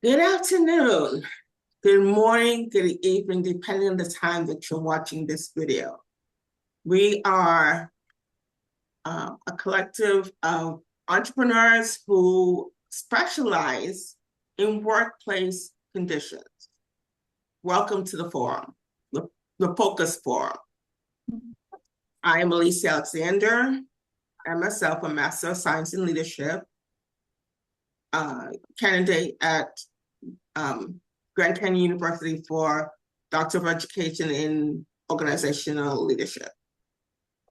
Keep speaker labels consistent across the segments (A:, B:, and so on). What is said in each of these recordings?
A: Good afternoon, good morning, good evening, depending on the time that you're watching this video. We are a collective of entrepreneurs who specialize in workplace conditions. Welcome to the forum, the Focus Forum. I am Elise Alexander. I'm myself a Master of Science in Leadership candidate at Grand Canyon University for Doctor of Education in Organizational Leadership.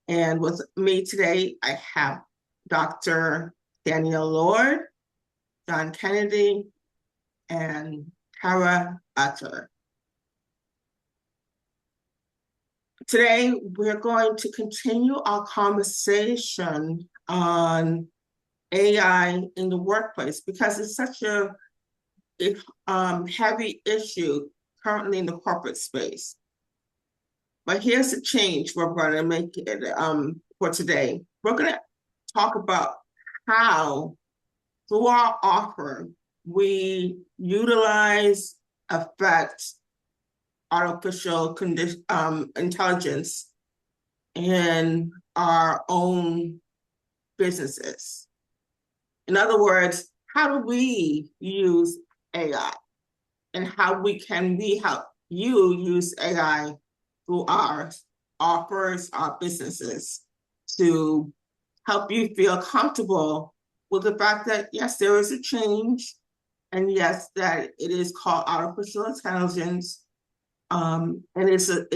A: And with me today, I have Dr. Danielle Lord, John Kennedy, and Tara Utter. Today, we're going to continue our conversation on AI in the workplace because it's such a heavy issue currently in the corporate space. But here's the change we're going to make it for today. We're going to talk about how, through our offer, we utilize, affect artificial intelligence in our own businesses. In other words, how do we use AI, and how can we help you use AI through our offers, our businesses, to help you feel comfortable with the fact that, yes, there is a change, and yes, that it is called artificial intelligence, and it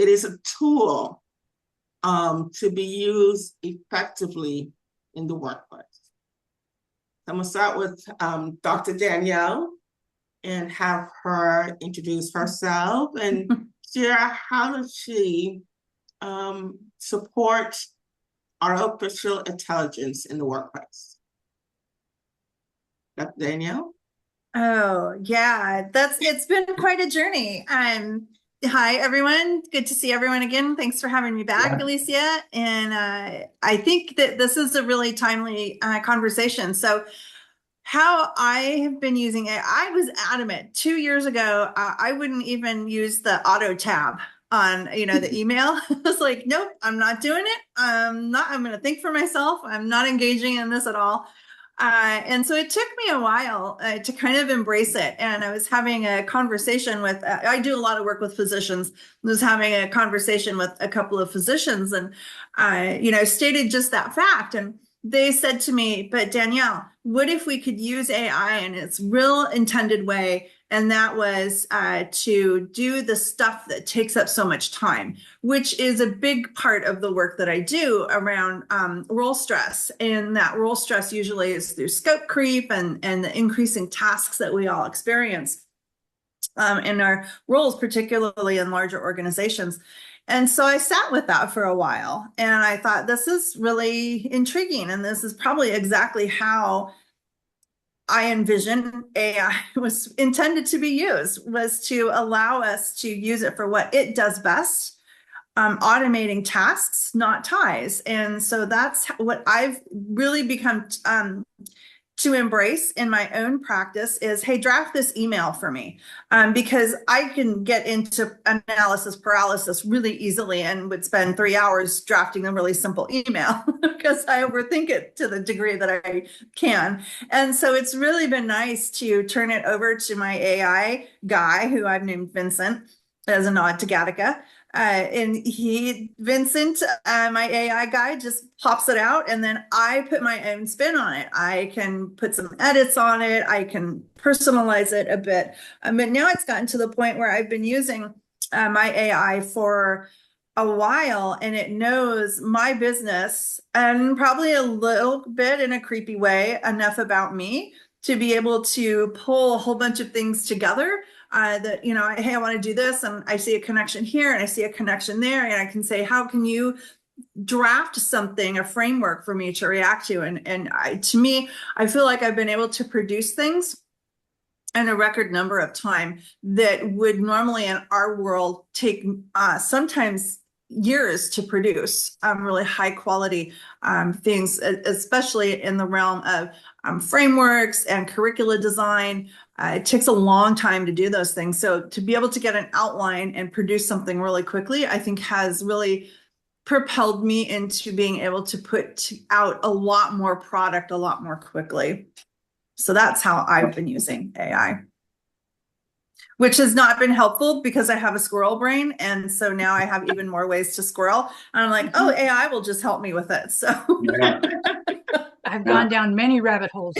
A: is a tool to be used effectively in the workplace. I'm going to start with Dr. Danielle and have her introduce herself and share how does she support artificial intelligence in the workplace. Dr. Danielle?
B: Oh, yeah, it's been quite a journey. Hi, everyone. Good to see everyone again. Thanks for having me back, Alicia. And I think that this is a really timely conversation. So how I have been using it, I was adamant 2 years ago, I wouldn't even use the auto tab on, the email. I was like, nope, I'm not doing it. I'm going to think for myself. I'm not engaging in this at all. And so it took me a while to kind of embrace it. And I was having a conversation with, I do a lot of work with physicians. I was having a conversation with a couple of physicians and, stated just that fact. And they said to me, but Danielle, what if we could use AI in its real intended way? And that was to do the stuff that takes up so much time, which is a big part of the work that I do around role stress. And that role stress usually is through scope creep and the increasing tasks that we all experience in our roles, particularly in larger organizations. And so I sat with that for a while and I thought, this is really intriguing. And this is probably exactly how I envision AI was intended to be used, was to allow us to use it for what it does best, automating tasks, not ties. And so that's what I've really become to embrace in my own practice is, hey, draft this email for me, because I can get into analysis paralysis really easily and would spend 3 hours drafting a really simple email because I overthink it to the degree that I can. And so it's really been nice to turn it over to my AI guy, who I've named Vincent as a nod to Gattaca. Vincent, my AI guy, just pops it out and then I put my own spin on it. I can put some edits on it. I can personalize it a bit. But now it's gotten to the point where I've been using my AI for a while and it knows my business and probably a little bit in a creepy way enough about me to be able to pull a whole bunch of things together that, hey, I want to do this. And I see a connection here and I see a connection there. And I can say, how can you draft something, a framework for me to react to? To me, I feel like I've been able to produce things in a record number of time that would normally in our world take sometimes years to produce really high quality things, especially in the realm of frameworks and curricula design. It takes a long time to do those things. So to be able to get an outline and produce something really quickly, I think has really propelled me into being able to put out a lot more product a lot more quickly. So that's how I've been using AI, which has not been helpful because I have a squirrel brain. And so now I have even more ways to squirrel. And I'm like, oh, AI will just help me with it. So
C: Yeah,
D: I've
C: yeah,
D: gone down many rabbit holes.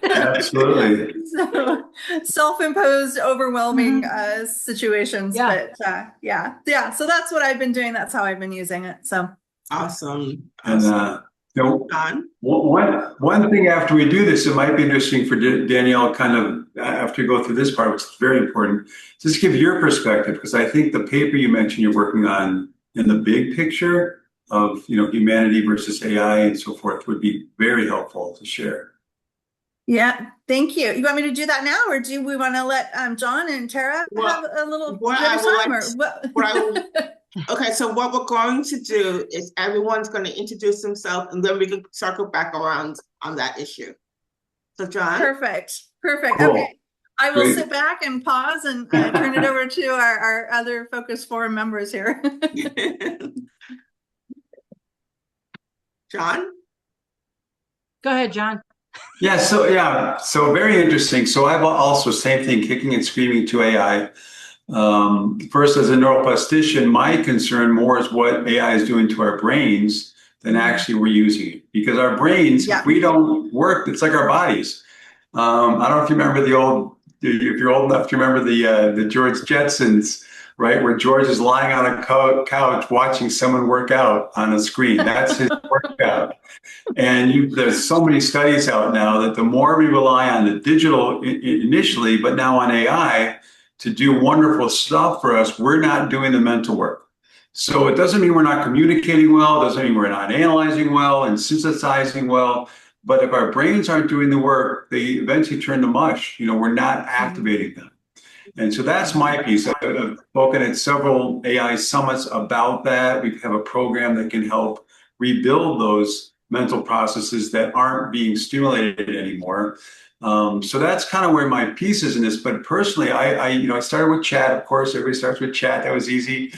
C: absolutely.
B: so self-imposed overwhelming
D: Mhm.
B: situations.
D: Yeah.
B: But yeah. So that's what I've been doing. That's how I've been using it. So
A: Awesome.
C: And
A: Awesome.
C: you know,
A: John?
C: one thing after we do this, it might be interesting for Danielle, kind of after you go through this part, which is very important, just give your perspective, because I think the paper you mentioned you're working on in the big picture of, humanity versus AI and so forth would be very helpful to share.
B: yeah, thank you. You want me to do that now, or do we want to let John and Tara have
A: Well,
B: a little
A: what
B: bit
A: I
B: of
A: will
B: time,
A: like,
B: or what?
A: what I will, okay, so what we're going to do is everyone's going to introduce themselves and then we can circle back around on that issue. So John?
B: Perfect. Perfect.
C: Cool.
B: Okay. I will
C: Great.
B: sit back and pause and turn it over to our other Focus Forum members here.
A: John?
D: Go ahead, John.
C: So very interesting. So I've also same thing, kicking and screaming to AI. First, as a neuroplastician, my concern more is what AI is doing to our brains than actually we're using it. Because our brains,
B: Yeah.
C: if we don't work, it's like our bodies. I don't know if you remember if you're old enough to remember the George Jetsons, right? Where George is lying on a couch watching someone work out on a screen. That's his workout. And there's so many studies out now that the more we rely on the digital initially, but now on AI to do wonderful stuff for us, we're not doing the mental work. So it doesn't mean we're not communicating well, it doesn't mean we're not analyzing well and synthesizing well. But if our brains aren't doing the work, they eventually turn to mush. We're not activating them. And so that's my piece. I've spoken at several AI summits about that. We have a program that can help rebuild those mental processes that aren't being stimulated anymore. So that's kind of where my piece is in this. But personally, I started with chat. Of course, everybody starts with chat. That was easy.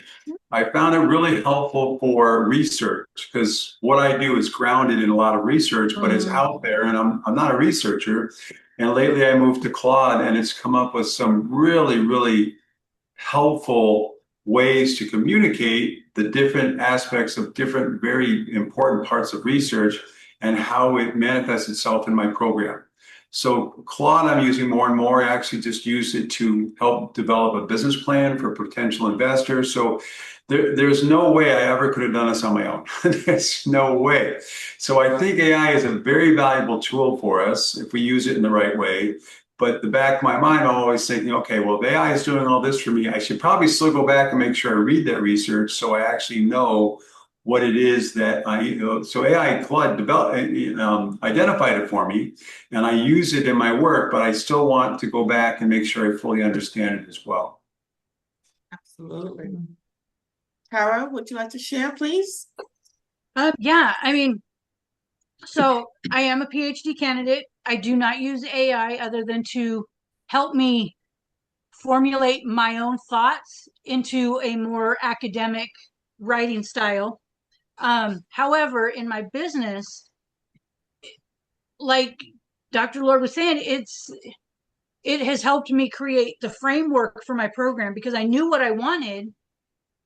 C: I found it really helpful for research because what I do is grounded in a lot of research, but it's out there, and I'm not a researcher. And lately, I moved to Claude, and it's come up with some really, really helpful ways to communicate the different aspects of different very important parts of research and how it manifests itself in my program. So Claude, I'm using more and more. I actually just use it to help develop a business plan for potential investors. So there's no way I ever could have done this on my own. There's no way. So I think AI is a very valuable tool for us if we use it in the right way. But the back of my mind, I'm always thinking, okay, well, if AI is doing all this for me, I should probably still go back and make sure I read that research so I actually know what it is that so AI Claude identified it for me, and I use it in my work, but I still want to go back and make sure I fully understand it as well.
A: Absolutely. Tara, would you like to share, please?
D: Yeah, so I am a PhD candidate. I do not use AI other than to help me formulate my own thoughts into a more academic writing style. However, in my business, like Dr. Lord was saying, it has helped me create the framework for my program because I knew what I wanted,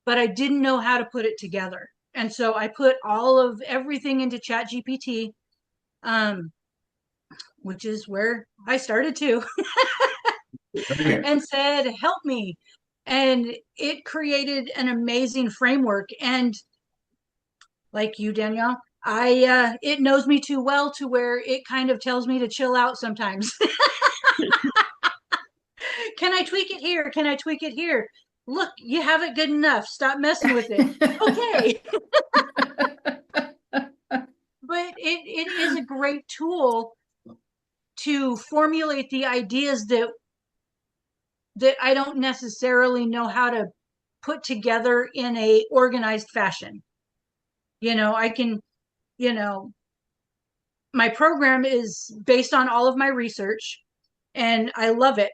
D: but I didn't know how to put it together. And so I put all of everything into ChatGPT, which is where I started too, and said, help me. And it created an amazing framework. And like you, Danielle, it knows me too well to where it kind of tells me to chill out sometimes. Can I tweak it here? Can I tweak it here? Look, you have it good enough. Stop messing with it. Okay. But it is a great tool to formulate the ideas that I don't necessarily know how to put together in a organized fashion. I can, my program is based on all of my research, and I love it.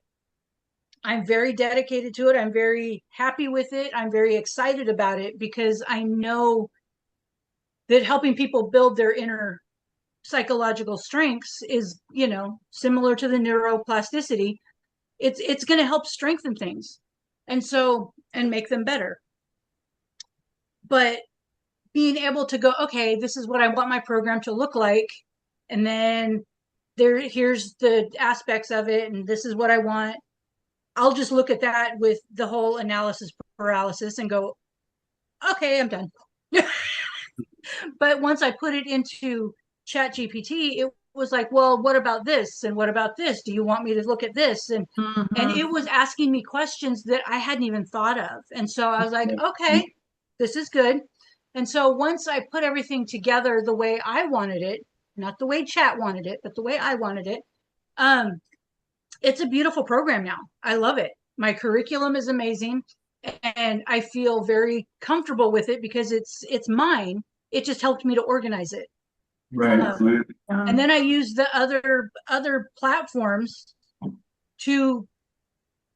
D: I'm very dedicated to it. I'm very happy with it. I'm very excited about it because I know that helping people build their inner psychological strengths is, similar to the neuroplasticity. It's going to help strengthen things, and make them better. But being able to go, okay, this is what I want my program to look like, and then here's the aspects of it, and this is what I want. I'll just look at that with the whole analysis paralysis and go, okay, I'm done. But once I put it into Chat GPT, it was like, well, what about this? And what about this? Do you want me to look at this? And it was asking me questions that I hadn't even thought of. And so I was like, okay, this is good. And so once I put everything together the way I wanted it, not the way Chat wanted it, but the way I wanted it, it's a beautiful program now. I love it. My curriculum is amazing, and I feel very comfortable with it because it's mine. It just helped me to organize it.
C: Right.
D: And then I use the other platforms to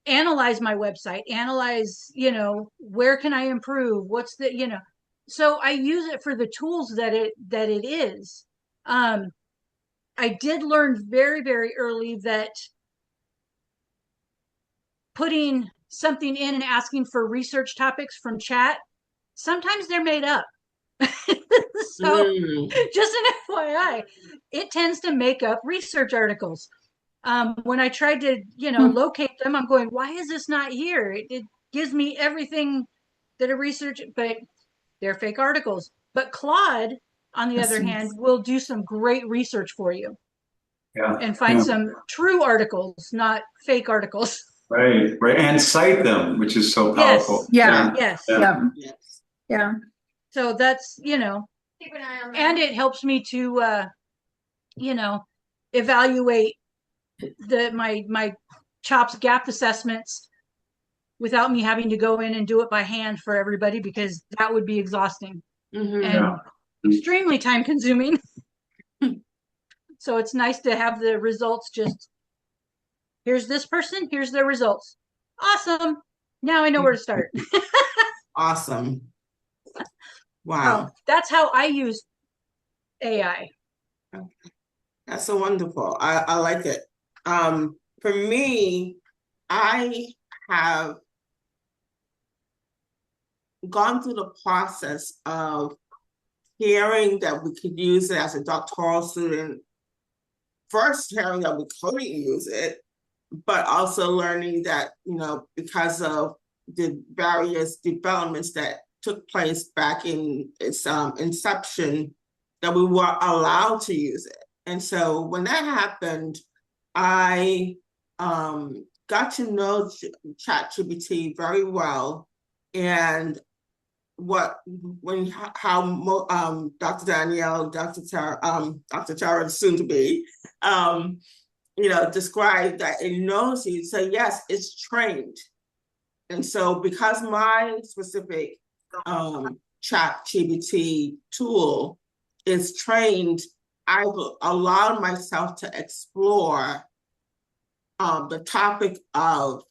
D: analyze my website, analyze, where can I improve? What's the, so I use it for the tools that it is. I did learn very, very early that putting something in and asking for research topics from Chat, sometimes they're made up. So just an FYI, it tends to make up research articles. When I tried to, locate them, I'm going, why is this not here? It gives me everything that a research, but they're fake articles. But Claude, on the other hand, will do some great research for you.
C: Yeah.
D: And find some true articles, not fake articles.
C: Right. And cite them, which is so powerful.
B: Yes. Yeah.
D: So that's, keep an eye on that. And it helps me to, evaluate my CHOPS gap assessments without me having to go in and do it by hand for everybody, because that would be exhausting and extremely time consuming. So it's nice to have the results. Just here's this person, here's their results. Awesome. Now I know where to start.
A: Awesome. Wow.
D: That's how I use AI.
A: That's so wonderful. I like it. For me, I have gone through the process of hearing that we could use it as a doctoral student, first hearing that we couldn't use it, but also learning that, because of the various developments that took place back in its inception, that we were allowed to use it. And so when that happened, I got to know ChatGPT very well, and how Dr. Danielle, Dr. Tara, soon to be, described that it knows you. So yes, it's trained. And so because my specific ChatGPT tool is trained, I've allowed myself to explore the topic of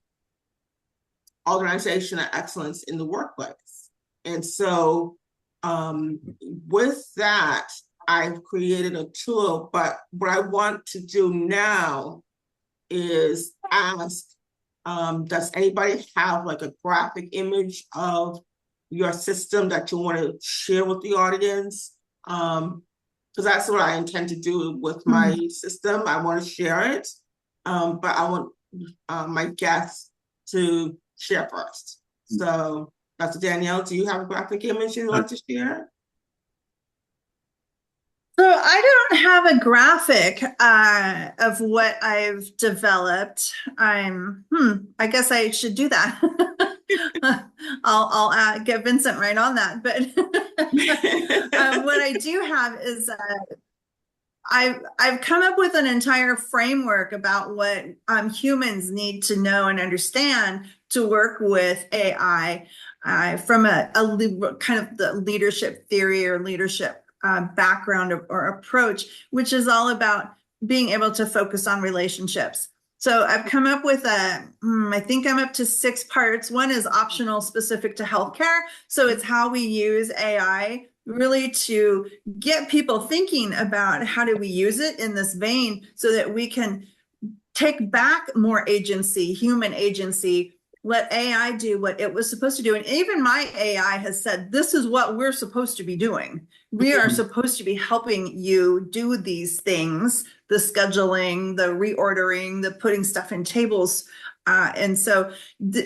A: organizational excellence in the workplace. And so with that, I've created a tool, but what I want to do now is ask, does anybody have like a graphic image of your system that you want to share with the audience? Because that's what I intend to do with my system. I want to share it, but I want my guests to share first. So, Dr. Danielle, do you have a graphic image you'd like to share?
B: So I don't have a graphic of what I've developed. I guess I should do that. I'll get Vincent right on that. But what I do have is I've come up with an entire framework about what humans need to know and understand to work with AI from a kind of the leadership theory or leadership background or approach, which is all about being able to focus on relationships. So I've come up with I think I'm up to 6 parts. One is optional specific to healthcare. So it's how we use AI really to get people thinking about how do we use it in this vein so that we can take back more agency, human agency, let AI do what it was supposed to do. And even my AI has said, this is what we're supposed to be doing. We are supposed to be helping you do these things, the scheduling, the reordering, the putting stuff in tables. And so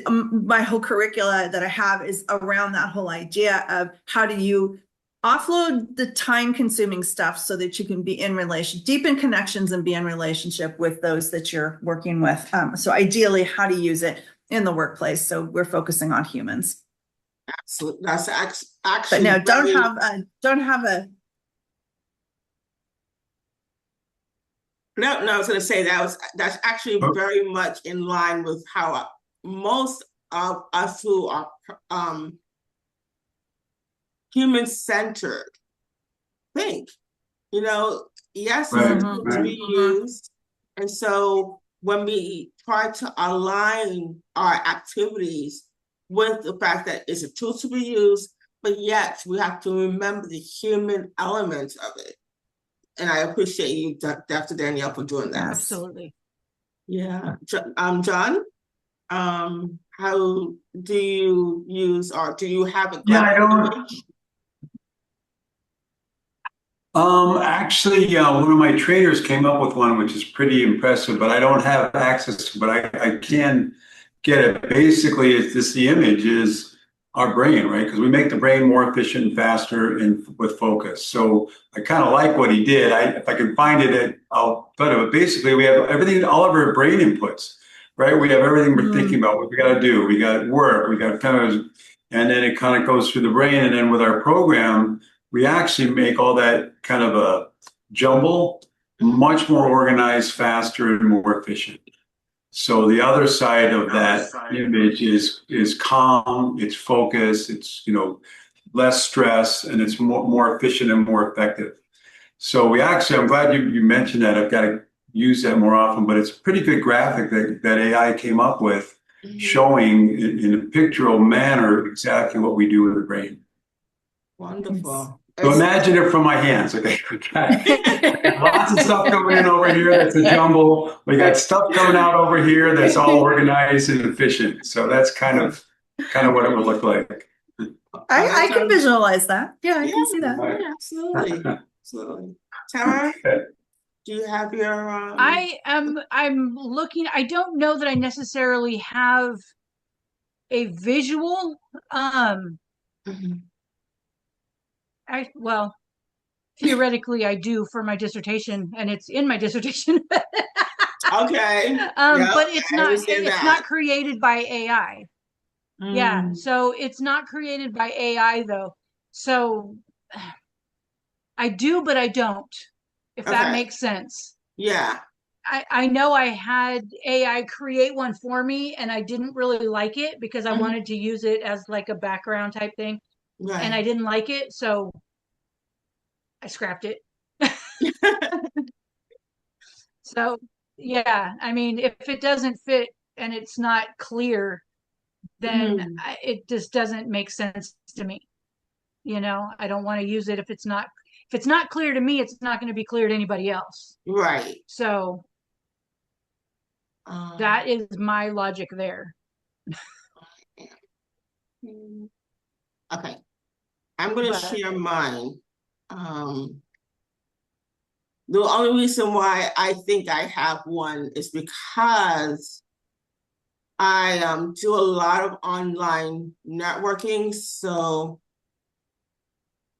B: my whole curricula that I have is around that whole idea of how do you offload the time consuming stuff so that you can be in deepen connections and be in relationship with those that you're working with. So ideally, how to use it in the workplace. So we're focusing on humans.
A: Absolutely. That's actually.
B: But no, don't have a.
A: No, I was going to say that's actually very much in line with how most of us who are human-centered think. Yes, it's a tool to be used. And so when we try to align our activities with the fact that it's a tool to be used, but yet we have to remember the human element of it. And I appreciate you, Dr. Danielle, for doing that.
D: Absolutely.
A: Yeah. John, how do you use, or do you have a
C: I don't. Actually, one of my trainers came up with one, which is pretty impressive, but I don't have access to, but I can get it. Basically, it's just the image is our brain, right? Because we make the brain more efficient and faster and with focus. So I kind of like what he did. If I can find it, I'll put it. But basically, we have everything, all of our brain inputs, right? We have everything we're thinking about, what we got to do. We got work, we got kind of, and then it kind of goes through the brain. And then with our program, we actually make all that kind of a jumble much more organized, faster, and more efficient. So the other side of that image is calm, it's focused, it's less stress, and it's more efficient and more effective. So I'm glad you mentioned that. I've got to use that more often, but it's a pretty good graphic that AI came up with, showing in a pictorial manner exactly what we do with the brain.
A: Wonderful.
C: So imagine it from my hands. Okay. Lots of stuff coming in over here that's a jumble. We got stuff coming out over here that's all organized and efficient. So that's kind of what it would look like.
B: I can visualize that. Yeah, I can see that.
A: Yeah, absolutely. Tara, do you have your
D: I'm looking. I don't know that I necessarily have a visual. Well, theoretically I do for my dissertation, and it's in my dissertation.
A: Okay.
D: But it's not created by AI. Yeah, so it's not created by AI though. So I do, but I don't, if that makes sense.
A: Yeah.
D: I know I had AI create one for me, and I didn't really like it because I wanted to use it as like a background type thing. Right. And I didn't like it, so I scrapped it. So, yeah, I mean, if it doesn't fit and it's not clear, then it just doesn't make sense to me. I don't want to use it if it's not clear to me, it's not going to be clear to anybody else.
A: Right.
D: So that is my logic there.
A: Okay. I'm going to share mine. The only reason why I think I have one is because I do a lot of online networking. So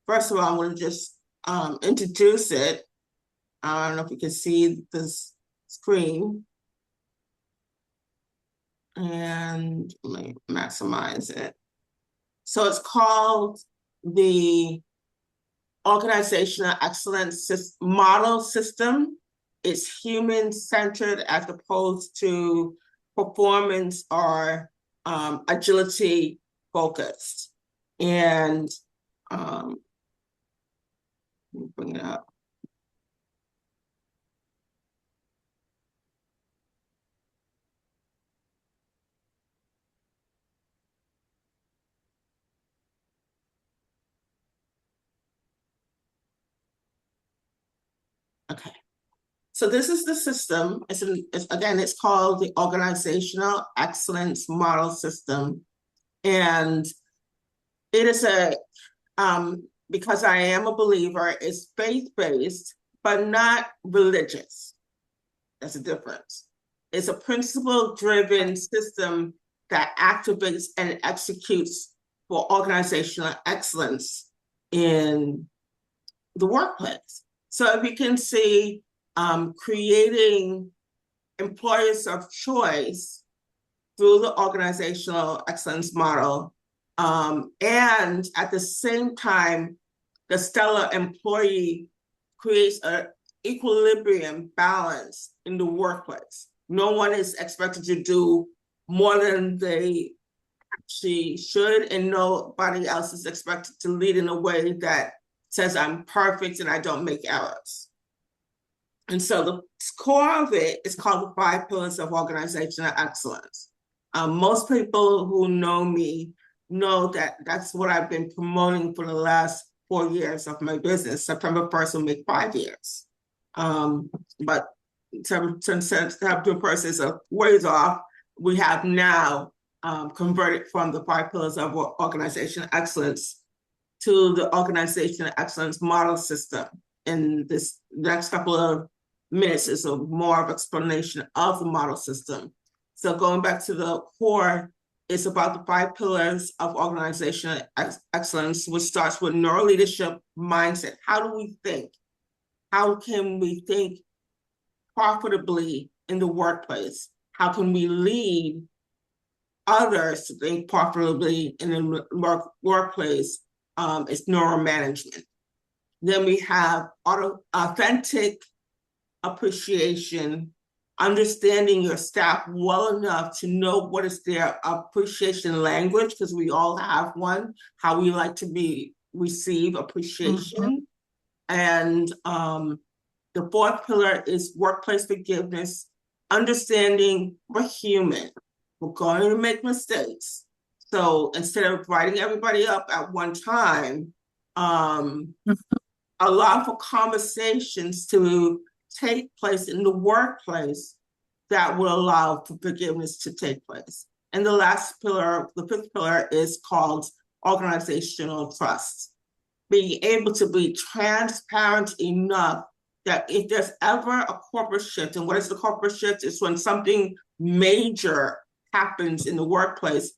A: first of all, I'm going to just introduce it. I don't know if you can see this screen. And let me maximize it. So it's called the Organizational Excellence Model System. It's human-centered as opposed to performance or agility focused. And let me bring it up. Okay. So this is the system. Again, it's called the Organizational Excellence Model System. And it is because I am a believer, it's faith-based, but not religious. That's a difference. It's a principle-driven system that activates and executes for organizational excellence in the workplace. So if you can see creating employers of choice through the organizational excellence model, and at the same time, the stellar employee creates an equilibrium balance in the workplace. No one is expected to do more than they actually should, and nobody else is expected to lead in a way that says I'm perfect and I don't make errors. And so the core of it is called the 5 pillars of organizational excellence. Most people who know me know that that's what I've been promoting for the last 4 years of my business. September 1st will make 5 years. But since September 1st is a ways off, we have now converted from the 5 pillars of organizational excellence to the organizational excellence model system. In this next couple of minutes is a more of explanation of the model system. So going back to the core, it's about the 5 pillars of organizational excellence, which starts with neuroleadership mindset. How do we think? How can we think profitably in the workplace? How can we lead others to think profitably in the workplace? It's neuromanagement. Then we have authentic appreciation, understanding your staff well enough to know what is their appreciation language, because we all have one, how we like to receive appreciation. And the 4th pillar is workplace forgiveness, understanding we're human, we're going to make mistakes. So instead of writing everybody up at one time, allow for conversations to take place in the workplace that will allow for forgiveness to take place. And the last pillar, the 5th pillar, is called organizational trust. Being able to be transparent enough that if there's ever a corporate shift, and what is the corporate shift? It's when something major happens in the workplace,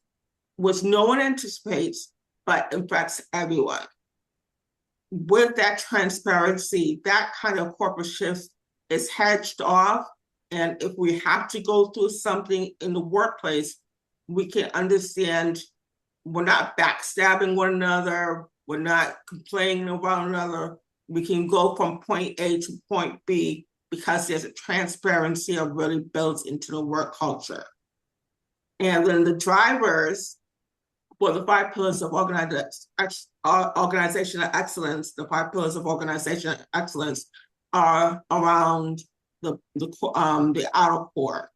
A: which no one anticipates, but affects everyone. With that transparency, that kind of corporate shift is hedged off. And if we have to go through something in the workplace, we can understand we're not backstabbing one another, we're not complaining about one another. We can go from point A to point B because there's a transparency of really built into the work culture. And then the drivers for the 5 pillars of organizational excellence, the 5 pillars of organizational excellence are around the outer core.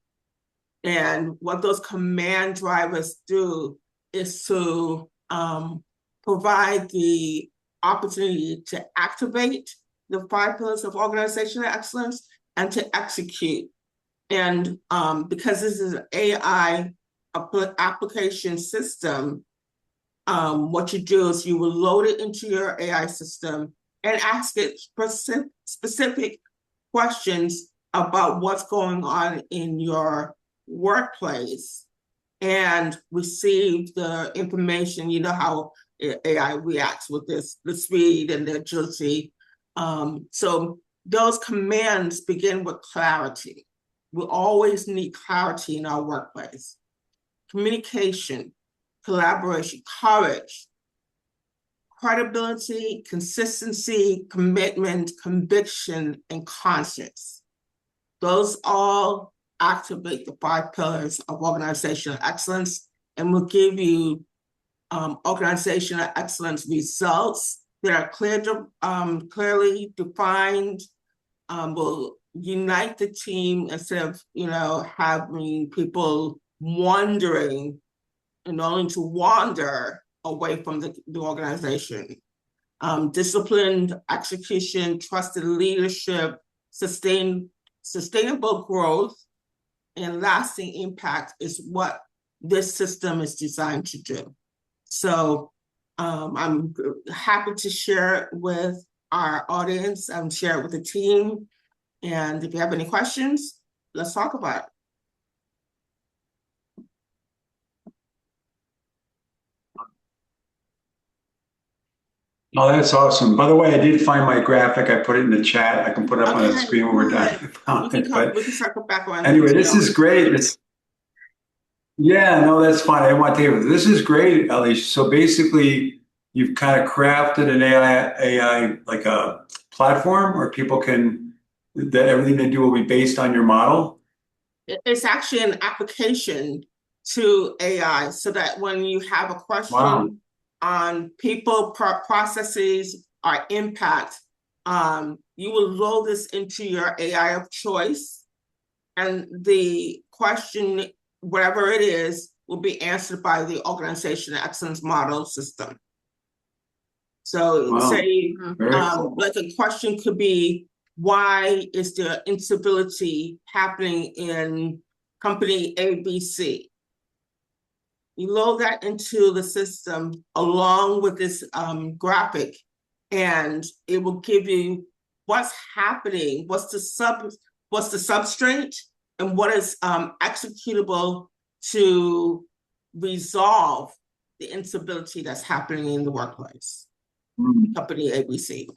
A: And what those command drivers do is to provide the opportunity to activate the 5 pillars of organizational excellence and to execute. And because this is an AI application system, what you do is you will load it into your AI system and ask it specific questions about what's going on in your workplace and receive the information. You know how AI reacts with the speed and the agility. So those commands begin with clarity. We always need clarity in our workplace. Communication, collaboration, courage, credibility, consistency, commitment, conviction, and conscience. Those all activate the 5 pillars of organizational excellence and will give you organizational excellence results that are clearly defined, will unite the team instead of having people wandering and only to wander away from the organization. Disciplined execution, trusted leadership, sustainable growth and lasting impact is what this system is designed to do. So I'm happy to share it with our audience and share it with the team. And if you have any questions, let's talk about it.
C: Oh, that's awesome. By the way, I did find my graphic. I put it in the chat. I can put it up on the screen when we're done.
A: We can circle back around.
C: Anyway, this is great. Yeah, no, that's fine. I didn't want to take it. This is great, Alicia. So basically, you've kind of crafted an AI like a platform where people that everything they do will be based on your model.
A: It's actually an application to AI so that when you have a question
C: Wow.
A: on people, processes, or impact, you will load this into your AI of choice, and the question, whatever it is, will be answered by the organization excellence model system. So
C: Wow.
A: say,
C: Cool.
A: like a question could be, why is there instability happening in company ABC? You load that into the system along with this graphic, and it will give you what's happening, what's the substrate, and what is executable to resolve the instability that's happening in the workplace. Company ABC.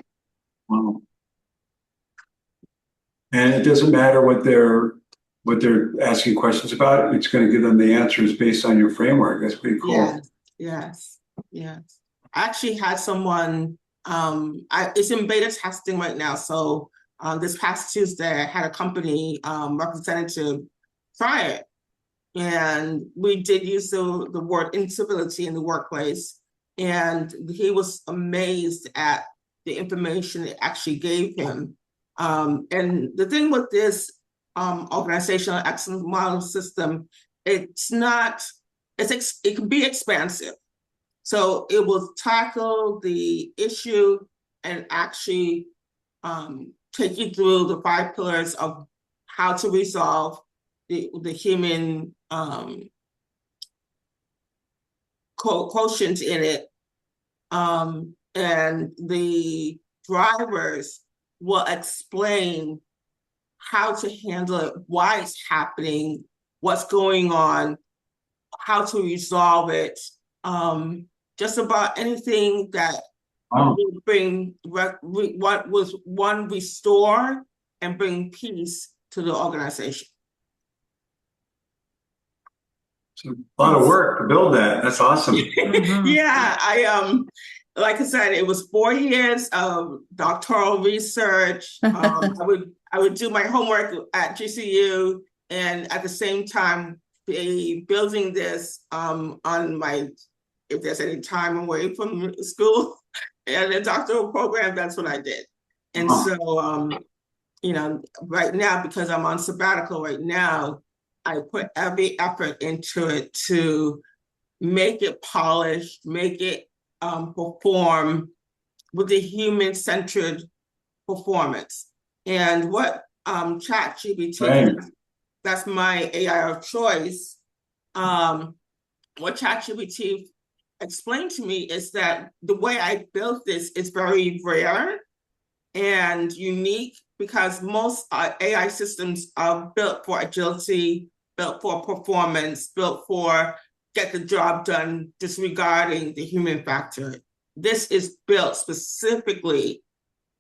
C: Wow. And it doesn't matter what they're asking questions about. It's going to give them the answers based on your framework. That's pretty cool.
A: Yes. I actually had someone. It's in beta testing right now. So this past Tuesday, I had a company representative try it, and we did use the word instability in the workplace, and he was amazed at the information it actually gave him. And the thing with this organizational excellence model system, it can be expansive. So it will tackle the issue and actually take you through the 5 pillars of how to resolve the human quotient in it. And the drivers will explain how to handle it, why it's happening, what's going on, how to resolve it, just about anything that will bring restore and bring peace to the organization.
C: So a lot of work to build that. That's awesome.
A: Yeah, like I said, it was 4 years of doctoral research. I would do my homework at GCU, and at the same time be building this on my, if there's any time away from school and the doctoral program, that's what I did. And so, right now, because I'm on sabbatical right now, I put every effort into it to make it polished, make it perform with the human-centered performance. And what ChatGPT, that's my AI of choice, what ChatGPT explained to me is that the way I built this is very rare and unique, because most AI systems are built for agility, built for performance, built for get the job done, disregarding the human factor. This is built specifically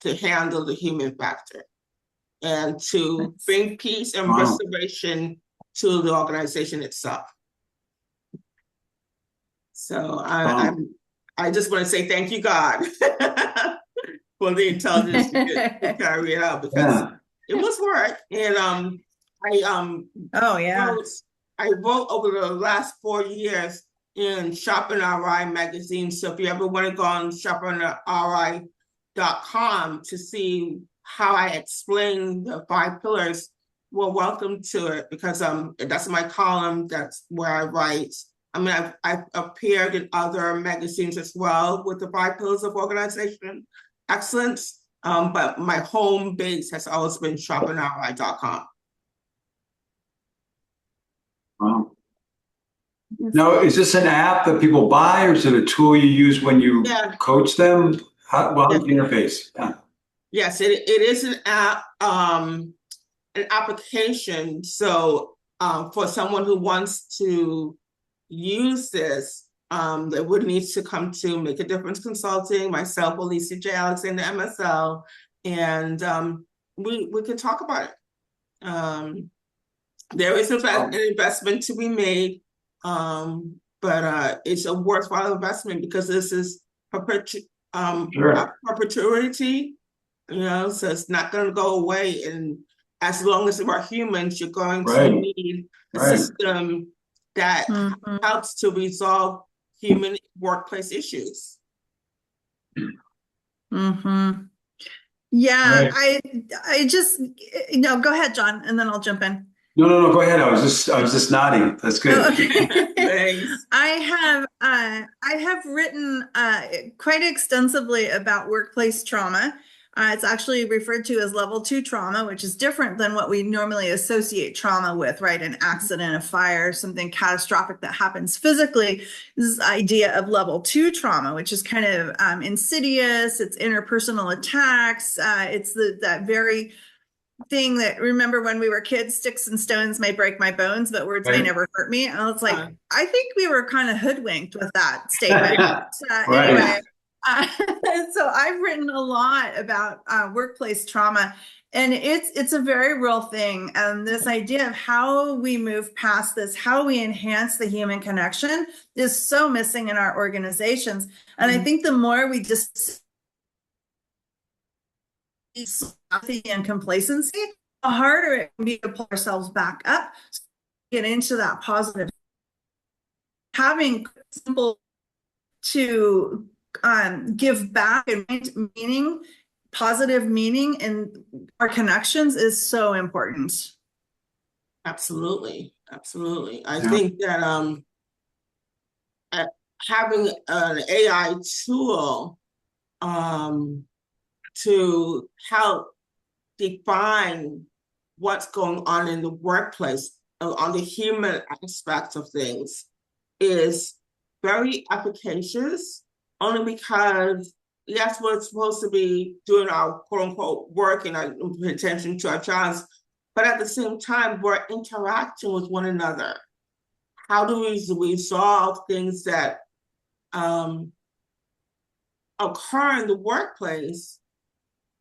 A: to handle the human factor and to bring peace and restoration to the organization itself. So I just want to say thank you, God, for the intelligence to carry it out, because it was work. And I wrote over the last 4 years in Shop and RI magazine. So if you ever want to go on shopandri.com to see how I explain the 5 pillars, well, welcome to it, because that's my column. That's where I write. I mean, I've appeared in other magazines as well with the 5 pillars of organization excellence. But my home base has always been shopandri.com.
C: Wow. Now, is this an app that people buy, or is it a tool you use when you coach them? How's the interface? Yeah.
A: Yes, it is an app, an application. So for someone who wants to use this, they would need to come to Make a Difference Consulting, myself, Alicia J. Alexander, MSL, and we can talk about it. There is an investment to be made, but it's a worthwhile investment because this is perpetuity, so it's not going to go away. And as long as we're humans, you're going to need a system that helps to resolve human workplace issues.
B: Yeah, I just no, go ahead, John, and then I'll jump in.
C: No, go ahead. I was just nodding. That's good.
A: Thanks.
B: I have written quite extensively about workplace trauma. It's actually referred to as level 2 trauma, which is different than what we normally associate trauma with, right? An accident, a fire, something catastrophic that happens physically. This idea of level 2 trauma, which is kind of insidious. It's interpersonal attacks. It's that very thing that, remember when we were kids, sticks and stones may break my bones, but words may never hurt me. And I was like, I think we were kind of hoodwinked with that statement. Anyway, so I've written a lot about workplace trauma, and it's a very real thing. And this idea of how we move past this, how we enhance the human connection is so missing in our organizations. And I think the more we just apathy and complacency, the harder it can be to pull ourselves back up, get into that positive. Having simple to give back and meaning, positive meaning in our connections is so important.
A: Absolutely. I think that having an AI tool to help define what's going on in the workplace on the human aspect of things is very efficacious, only because yes, we're supposed to be doing our quote unquote work and paying attention to our jobs, but at the same time, we're interacting with one another. How do we resolve things that occur in the workplace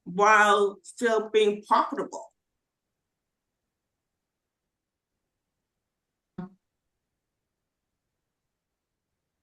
A: while still being profitable?